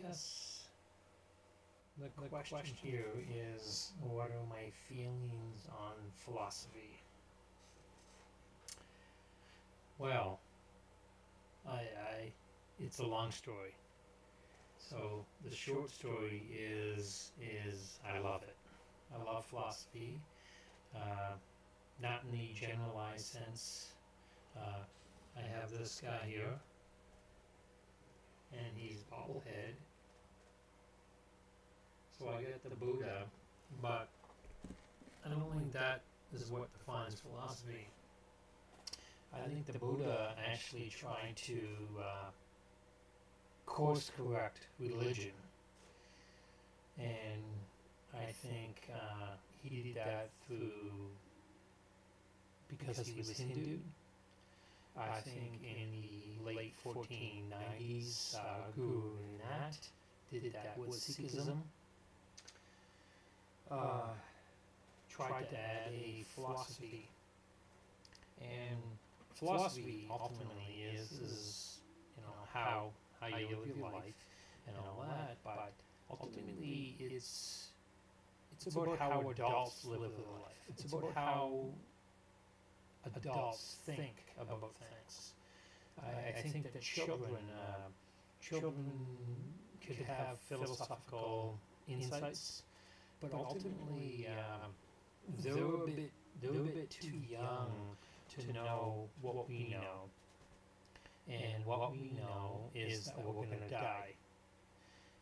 guess the question here is, what are my feelings on philosophy? Well, it's a long story. So the short story is I love it. I love philosophy, uh, not in the generalized sense. Uh, I have this guy here, and he's bobblehead. So I get the Buddha, but I don't think that is what defines philosophy. I think the Buddha actually tried to course correct religion, and I think he did that through because he was Hindu. I think in the late 1490s, Guru Nanak did that with Sikhism. Tried to add a philosophy, and philosophy ultimately is how you live your life and all that, but ultimately it's about how adults live their life. It's about how adults think about things. I think that children could have philosophical insights, but ultimately they're a bit too young to know what we know. And what we know is that we're going to die.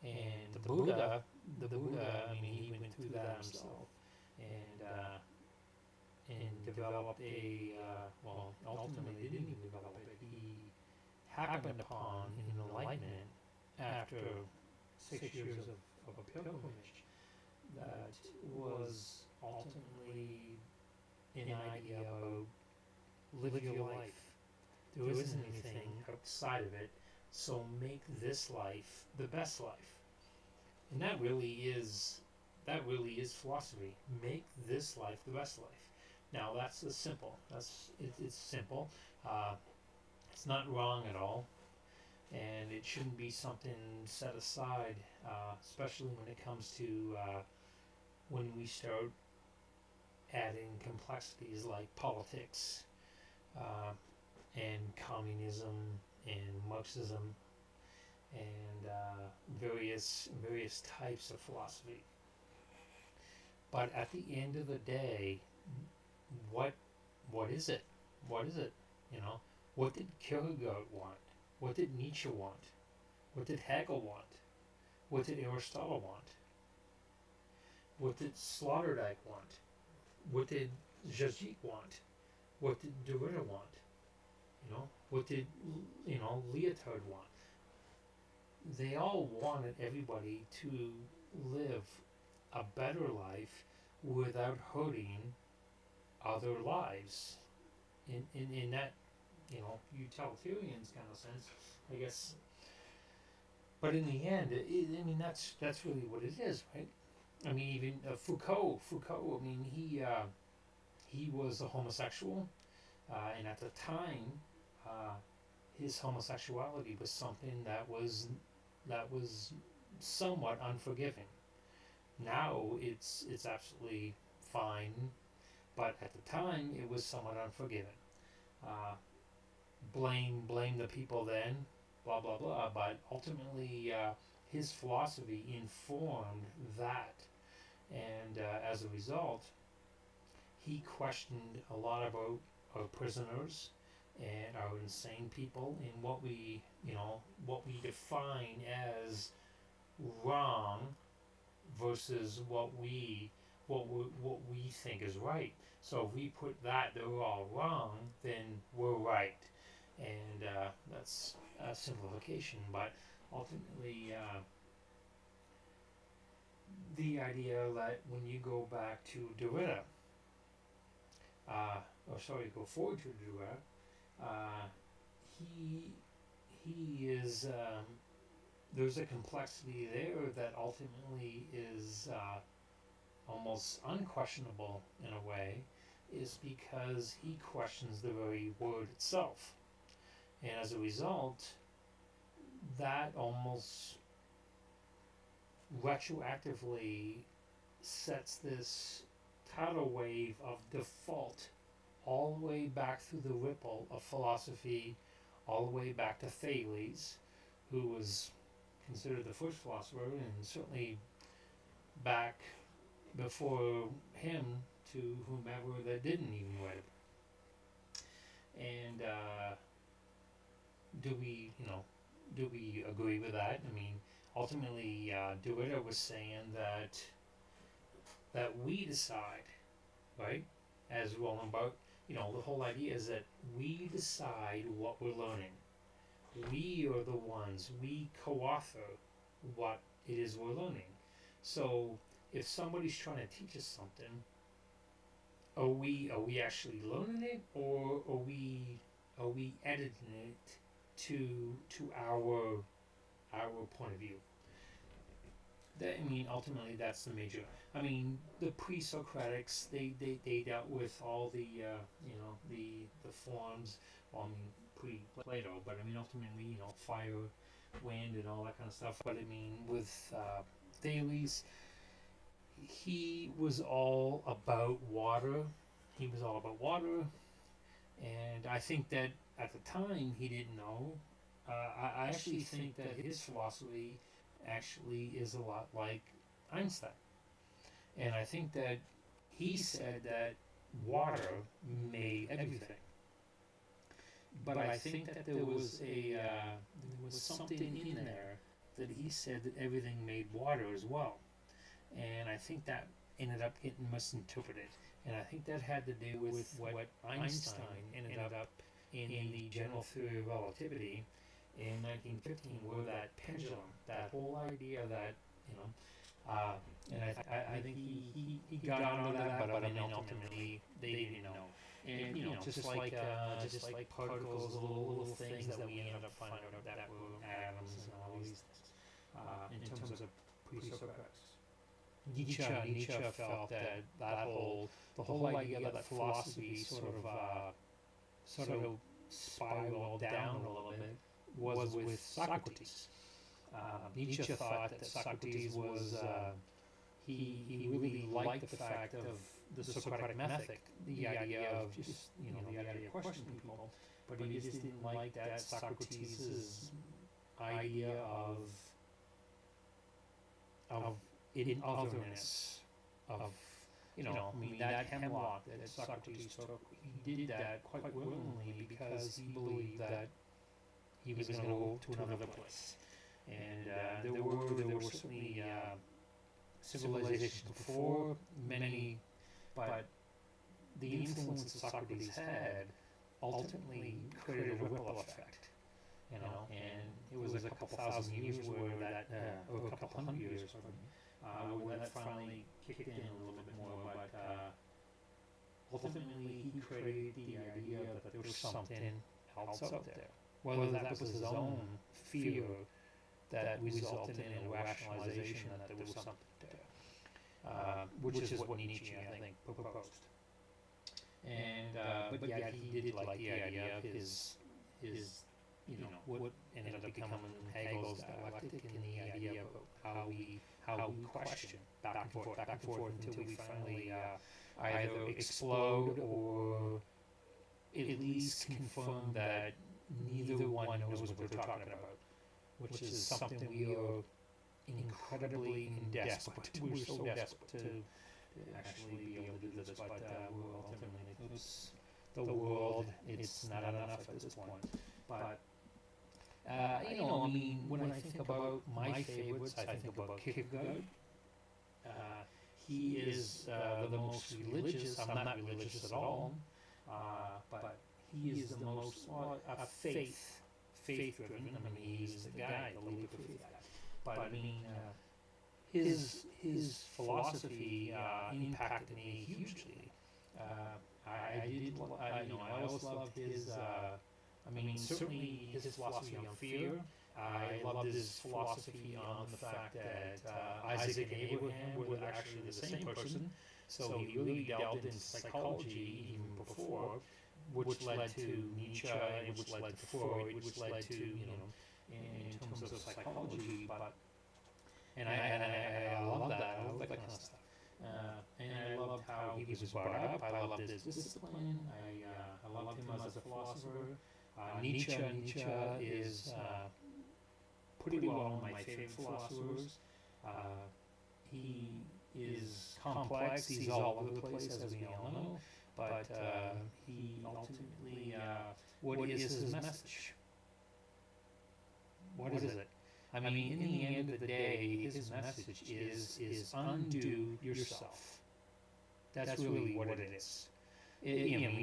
And the Buddha, I mean, he went through that himself, and developed ultimately he didn't even develop it. He happened upon an enlightenment after 6 years of a pilgrimage that was ultimately an idea about live your life. There isn't anything outside of it, so make this life the best life. And that really is philosophy. Make this life the best life. Now that's simple. It's simple. It's not wrong at all, and it shouldn't be something set aside, especially when it comes to when we start adding complexities like politics. And communism and Marxism and various types of philosophy. But at the end of the day, what is it? What is it? What did Kierkegaard want? What did Nietzsche want? What did Hegel want? What did Aristotle want? What did Sloterdijk want? What did Zizek want? What did Derrida want? What did Leotard want? They all wanted everybody to live a better life without hurting other lives. In that utilitarian kind of sense, I guess. But in the end, that's really what it is, right? I mean, even Foucault. I mean, he was a homosexual, and at the time. His homosexuality was something that was somewhat unforgiving. Now it's absolutely fine, but at the time it was somewhat unforgiving. Blame the people then, blah blah blah. But ultimately, his philosophy informed that, and as a result, he questioned a lot about our prisoners and our insane people and what we define as wrong versus what we think is right. So if we put that they're all wrong, then we're right, and that's a simplification. But ultimately, the idea that when you go back to Derrida, go forward to Derrida. He is there's a complexity there that ultimately is almost unquestionable in a way, is because he questions the very word itself, and as a result, that almost retroactively sets this tidal wave of default all the way back through the ripple of philosophy, all the way back to Thales, who was considered the first philosopher, and certainly back before him to whomever that didn't even write it. And do we agree with that? I mean, ultimately, Derrida was saying that we decide, right? As Roland Barthes, the whole idea is that we decide what we're learning. We are the ones, we co-author what it is we're learning. So if somebody's trying to teach us something, are we actually learning it, or are we editing it to our point of view? Ultimately, that's the major. The pre-Socratics, they dealt with all the the forms. Well, pre-Plato, but ultimately, fire, wind, and all that kind of stuff. But with Thales, he was all about water. And I think that at the time he didn't know. I actually think that his philosophy actually is a lot like Einstein. And I think that he said that water made everything. But I think that there was something in there that he said that everything made water as well. And I think that ended up getting misinterpreted. And I think that had to do with what Einstein ended up in the general theory of relativity in 1915, where that pendulum, that whole idea that, and I think he got onto that, but ultimately they didn't know. And just like particles, little things that we ended up finding out that were atoms and all these things, in terms of pre-Socratics. Nietzsche felt that the whole idea that philosophy sort of spiraled down a little bit was with Socrates. Nietzsche thought that Socrates was he really liked the fact of the Socratic method, the idea of just the idea of questioning people, but he just didn't like that Socrates' idea of in otherness, of that hemlock that Socrates took. He did that quite willingly because he believed that he was going to go to another place. And there were certainly civilizations before, many, but the influence that Socrates had ultimately created a ripple effect. And it was a couple thousand years where that, or a couple hundred years, where that finally kicked in a little bit more. But ultimately, he created the idea that there was something else out there. Whether that was his own fear that resulted in a rationalization that there was something there, which is what Nietzsche, I think, proposed. And but yeah, he did like the idea of his what ended up becoming Hegel's dialectic, and the idea of how we question back and forth until we finally either explode or at least confirm that neither one knows what they're talking about, which is something we are incredibly desperate. We're so desperate to actually be able to do this, but we're ultimately, the world, it's not enough at this point. But when I think about my favorites, I think about Kierkegaard. He is the most religious. I'm not religious at all, but he is the most faith-driven. He's the guy, the leader for faith. But his philosophy impacted me hugely. I always loved his. Certainly his philosophy on fear. I loved his philosophy on the fact that Isaac and Abraham were actually the same person. So he really delved into psychology even before, which led to Nietzsche, and which led to Freud, which led to, in terms of psychology. But And I love that. I love that kind of stuff. And I loved how he was brought up. I loved his discipline. I loved him as a philosopher. Nietzsche is pretty well one of my favorite philosophers. Uh, he is complex. He's all over the place, as we all know. But he ultimately, what is his message? What is it? I mean, in the end of the day, his message is undo yourself. That's really what it is.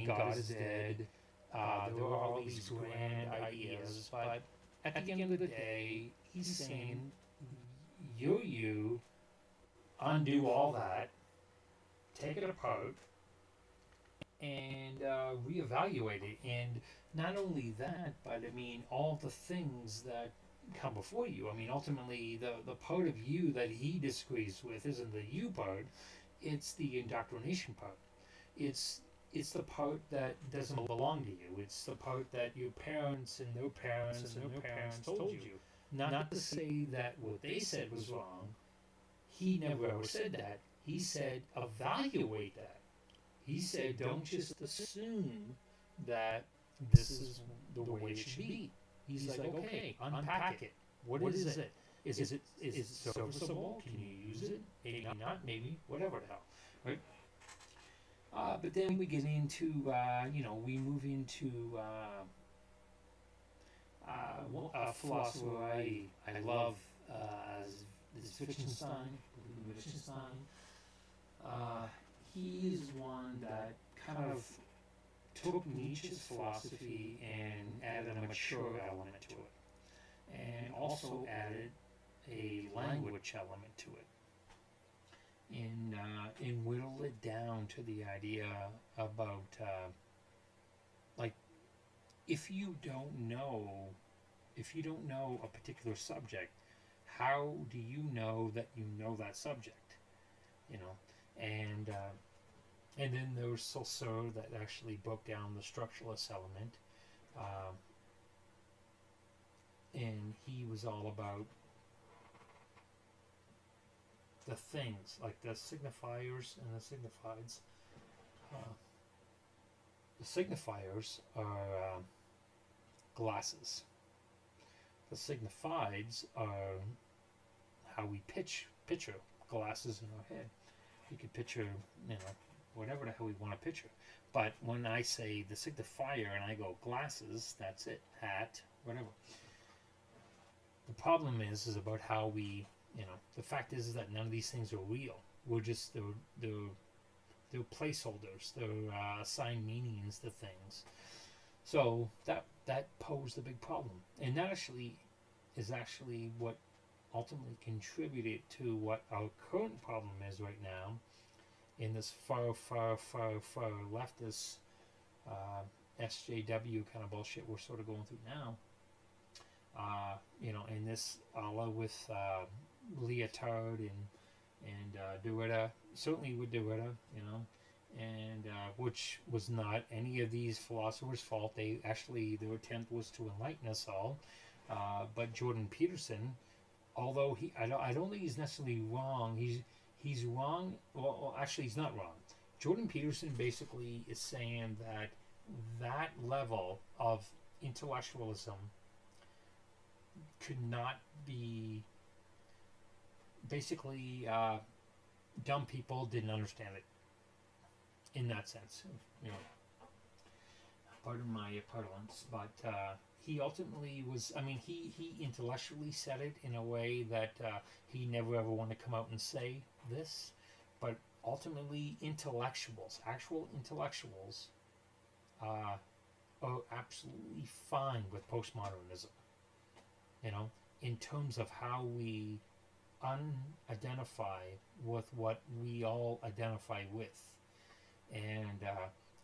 God is dead. There are all these grand ideas, but at the end of the day, he's saying, you undo all that, take it apart, and reevaluate it. And not only that, but I mean, all the things that come before you. I mean, ultimately, the part of you that he disagrees with isn't the you part, it's the indoctrination part. It's the part that doesn't belong to you. It's the part that your parents and their parents and their parents told you. Not to say that what they said was wrong. He never ever said that. He said evaluate that. He said don't just assume that this is the way it should be. He's like, okay, unpack it. What is it? Is it serviceable? Can you use it? Maybe not. Maybe whatever the hell, right? But then we get into, we move into a philosopher I love is Wittgenstein. Wittgenstein. He is one that kind of took Nietzsche's philosophy and added a mature element to it, and also added a language element to it. And whittle it down to the idea about like if you don't know a particular subject, how do you know that you know that subject? And then there was Saussure that actually broke down the structuralist element, and he was all about the things, like the signifiers and the signifieds. The signifiers are glasses. The signifieds are how we picture glasses in our head. We could picture, whatever the hell we want to picture. But when I say the signifier and I go glasses, that's it. Hat, whatever. The problem is about how we, the fact is that none of these things are real. We're just, they're placeholders. They're assigned meanings to things. So that posed a big problem. And that is actually what ultimately contributed to what our current problem is right now in this far leftist SJW kind of bullshit we're sort of going through now. In this Allah with Leotard and Derrida, certainly with Derrida, and which was not any of these philosophers' fault. Their attempt was to enlighten us all. But Jordan Peterson, although I don't think he's necessarily wrong. He's wrong. Well, actually, he's not wrong. Jordan Peterson basically is saying that level of intellectualism could not be basically dumb people didn't understand it in that sense. Pardon my parlance, but he ultimately was, he intellectually said it in a way that he never ever wanted to come out and say this, but ultimately actual intellectuals are absolutely fine with postmodernism, in terms of how we unidentify with what we all identify with. And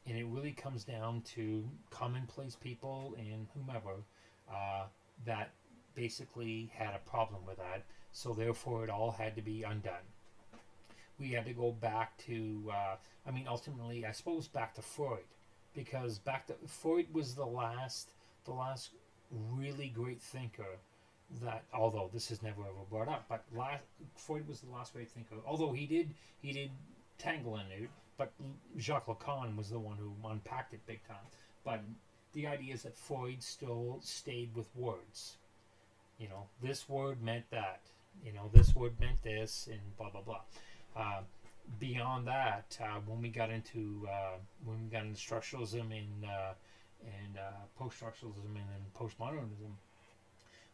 it really comes down to commonplace people and whomever that basically had a problem with that. So therefore it all had to be undone. We had to go back to, ultimately, I suppose back to Freud, because Freud was the last really great thinker that, although this is never ever brought up, but Freud was the last great thinker. Although he did tangle in it, but Jacques Lacan was the one who unpacked it big time. But the idea is that Freud still stayed with words. You know, this word meant that. You know, this word meant this, and blah blah blah. Beyond that, when we got into structuralism and post-structuralism and then postmodernism,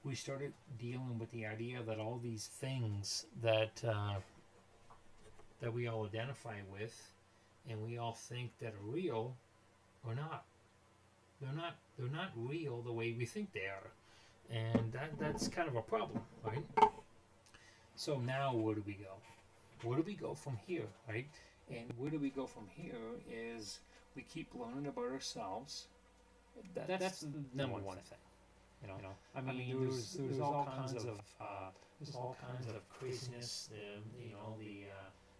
we started dealing with the idea that all these things that we all identify with and we all think that are real are not. They're not real the way we think they are, and that's kind of a problem, right? So now where do we go? Where do we go from here, right? And where do we go from here is we keep learning about ourselves. That's the number one thing. You know, I mean, there's all kinds of craziness.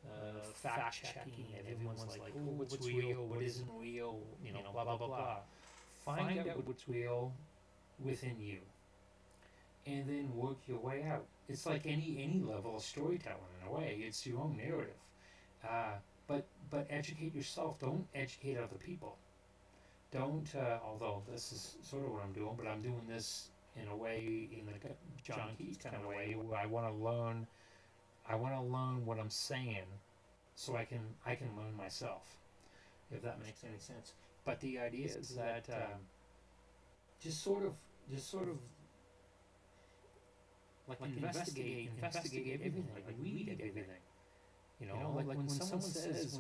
The fact checking, and everyone's like, oh, what's real, what isn't real, you know, blah blah blah. Find out what's real within you, and then work your way out. It's like any level of storytelling in a way. It's your own narrative, but educate yourself. Don't educate other people. Don't, although this is sort of what I'm doing, but I'm doing this in a way, in the John Keats kind of way, where I want to learn what I'm saying, so I can learn myself, if that makes any sense. But the idea is that just sort of like investigate everything, like read everything. You know, like when someone says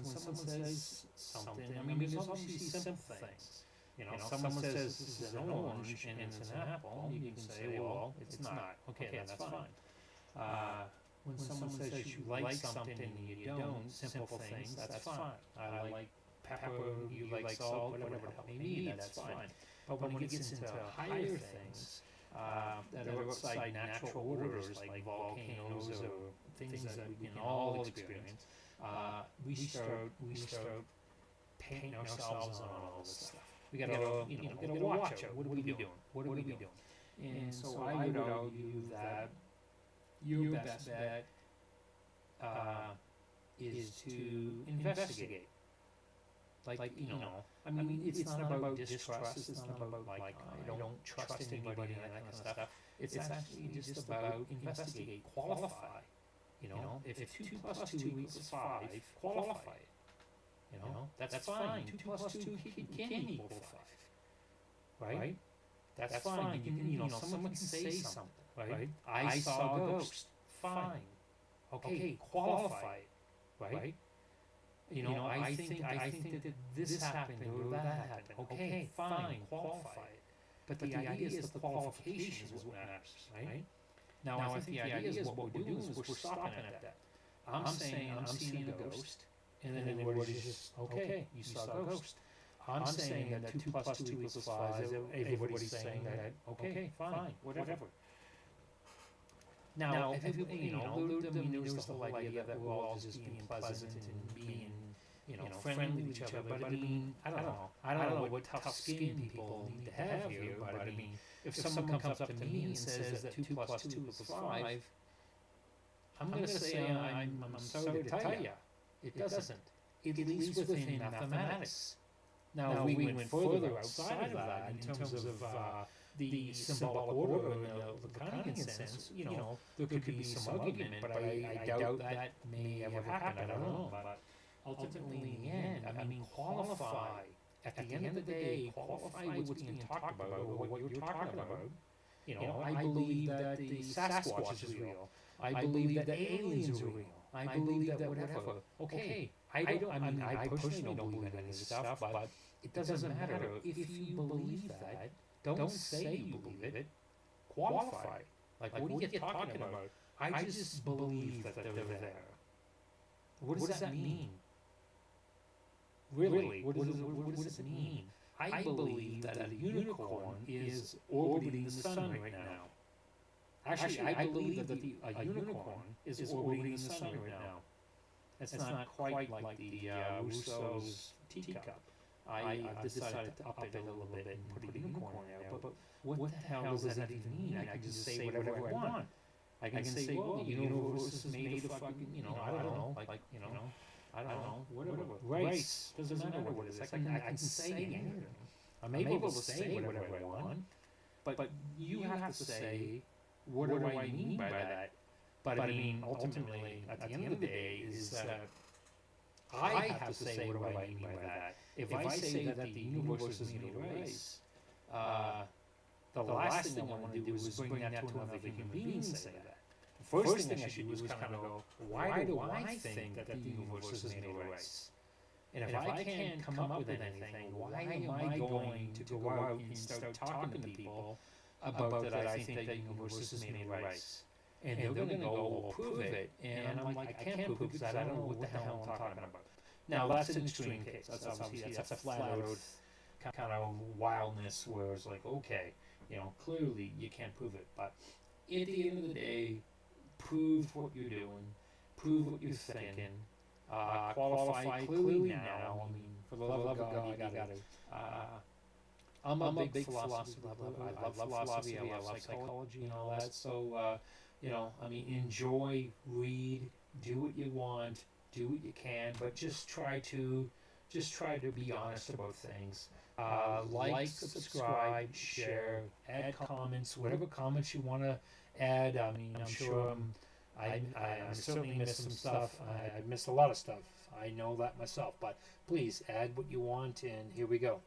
something, I mean, there's obviously simple things. You know, someone says this is an orange and it's an apple, you can say, well, it's not. Okay, that's fine. When someone says you like something and you don't, simple things, that's fine. I like pepper, you like salt, whatever the hell may be, that's fine. But when it gets into higher things that are outside natural orders, like volcanoes or things that we can all experience, we start painting ourselves on all this stuff. We gotta watch out. What are we doing? What are we doing? And so I would argue that your best bet is to investigate. Like, you know, I mean, it's not about distrust. It's not about like I don't trust anybody and that kind of stuff. It's actually just about investigate, qualify. You know, if 2 plus 2 equals 5, qualify it. You know, that's fine. 2 plus 2 can equal 5, right? That's fine. You can, someone can say something, right? I saw a ghost. Fine. Okay, qualify it, right? You know, I think that this happened or that happened. Okay, fine, qualify it. But the idea is the qualification is what matters, right? Now, I think the idea is what we're doing is we're stopping at that. I'm saying I'm seeing a ghost, and then everybody's just, okay, you saw a ghost. I'm saying that 2 plus 2 equals 5. Everybody's saying that, okay, fine, whatever. Now, there's the whole idea that we're all just being pleasant and being, friendly with each other. But I mean, I don't know. I don't know what tough skin people need to have here. But I mean, if someone comes up to me and says that 2 plus 2 equals 5, I'm going to say I'm sorry to tell you, it doesn't. At least within mathematics. Now, if we went further outside of that in terms of the symbolic order in the Lacanian sense, there could be some argument, but I doubt that may ever happen. I don't know. But ultimately, in the end, I mean, qualify. At the end of the day, qualify what's being talked about or what you're talking about. I believe that the Sasquatch is real. I believe that aliens are real. I believe that whatever. Okay, I personally don't believe any of this stuff, but it doesn't matter. If you believe that, don't say you believe it. Qualify. Like, what are you talking about? I just believe that they're there. What does that mean? Really? What does it mean? I believe that a unicorn is orbiting the sun right now. Actually, I believe that a unicorn is orbiting the sun right now. It's not quite like the Rousseau's teacup. I've decided to up it a little bit and put a unicorn in there. But what the hell does that even mean? I can just say whatever I want. I can say, well, the universe is made of fucking, I don't know, I don't know, whatever. Race, doesn't matter what it is. I can say anything. I'm able to say whatever I want, but you have to say, what do I mean by that? But I mean, ultimately, at the end of the day, is that I have to say, what do I mean by that? If I say that the universe is made of rice, the last thing I want to do is bring that to another human being and say that. The first thing I should do is kind of go, why do I think that the universe is made of rice? And if I can't come up with anything, why am I going to go out and start talking to people about that I think that the universe is made of rice? And they're going to go, well, prove it. And I'm like, I can't prove it because I don't know what the hell I'm talking about. Now, that's an extreme case. That's obviously, that's a flat earth kind of wildness where it's like, okay, clearly you can't prove it. But at the end of the day, prove what you're doing, prove what you're thinking, qualify clearly now. I mean, for the love of God, you got to. I'm a big philosophy lover. I love philosophy, I love psychology and all that. So, I mean, enjoy, read, do what you want, do what you can, but just try to be honest about things. Like, subscribe, share, add comments, whatever comments you want to add. I mean, I'm sure I certainly missed some stuff. I missed a lot of stuff. I know that myself, but please add what you want, and here we go.